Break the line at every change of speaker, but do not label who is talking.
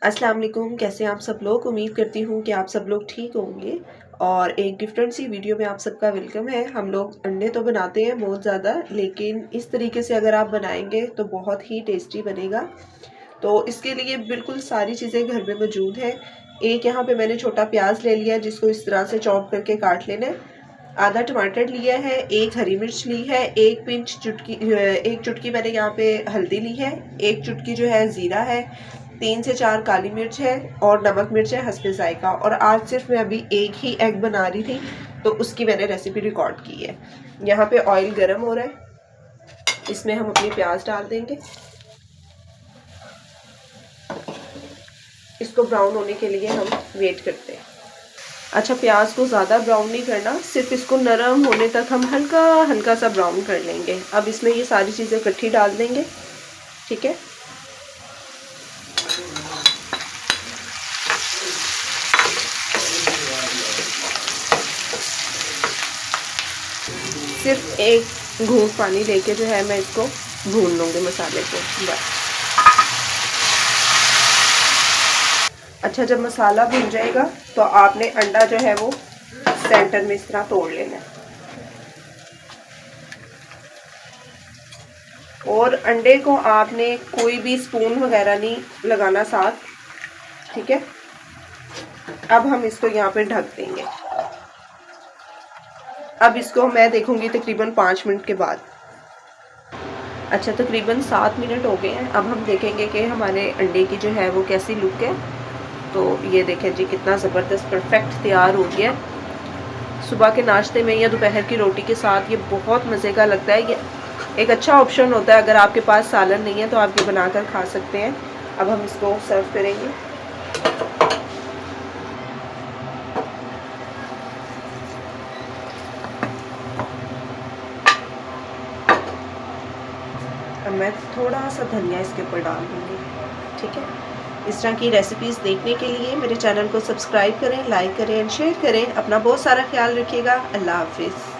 अस्सलाम वालेकुम, कैसे हैं आप सब लोग। उम्मीद करती हूँ कि आप सब लोग ठीक होंगे। और एक डिफरेंट सी वीडियो में आप सबका वेलकम है। हम लोग अंडे तो बनाते हैं बहुत ज़्यादा, लेकिन इस तरीके से अगर आप बनाएंगे तो बहुत ही टेस्टी बनेगा। तो इसके लिए बिल्कुल सारी चीज़ें घर में मौजूद हैं। एक यहाँ पे मैंने छोटा प्याज ले लिया, जिसको इस तरह से चॉप करके काट लेना है। आधा टमाटर लिया है, एक हरी मिर्च ली है, एक चुटकी मैंने यहाँ पे हल्दी ली है, एक चुटकी जो है ज़ीरा है, 3 से 4 काली मिर्च है और नमक मिर्च है हस्बे जायका। और आज सिर्फ मैं अभी एक ही एग बना रही थी, तो उसकी मैंने रेसिपी रिकॉर्ड की है। यहाँ पे ऑयल गर्म हो रहा है, इसमें हम अपनी प्याज डाल देंगे। इसको ब्राउन होने के लिए हम वेट करते हैं। अच्छा, प्याज को ज़्यादा ब्राउन नहीं करना, सिर्फ इसको नरम होने तक हम हल्का हल्का सा ब्राउन कर लेंगे। अब इसमें ये सारी चीज़ें इकट्ठी डाल देंगे, ठीक है। सिर्फ एक घूंट पानी लेके जो है मैं इसको भून लूँगी मसाले को बस। अच्छा, जब मसाला भुन जाएगा तो आपने अंडा जो है वो सेंटर में इस तरह तोड़ लेना है। और अंडे को आपने कोई भी स्पून वगैरह नहीं लगाना साथ, ठीक है। अब हम इसको यहाँ पे ढक देंगे। अब इसको मैं देखूंगी तकरीबन 5 मिनट के बाद। अच्छा, तकरीबन 7 मिनट हो गए हैं। अब हम देखेंगे कि हमारे अंडे की जो है वो कैसी लुक है। तो ये देखें जी, कितना ज़बरदस्त परफेक्ट तैयार हो गया। सुबह के नाश्ते में या दोपहर की रोटी के साथ ये बहुत मज़े का लगता है। ये एक अच्छा ऑप्शन होता है। अगर आपके पास सालन नहीं है तो आप ये बनाकर खा सकते हैं। अब हम इसको सर्व करेंगे। अब मैं थोड़ा सा धनिया इसके ऊपर डाल दूँगी, ठीक है। इस तरह की रेसिपीज़ देखने के लिए मेरे चैनल को सब्सक्राइब करें, लाइक करें एंड शेयर करें। अपना बहुत सारा ख्याल रखिएगा। अल्लाह हाफिज़।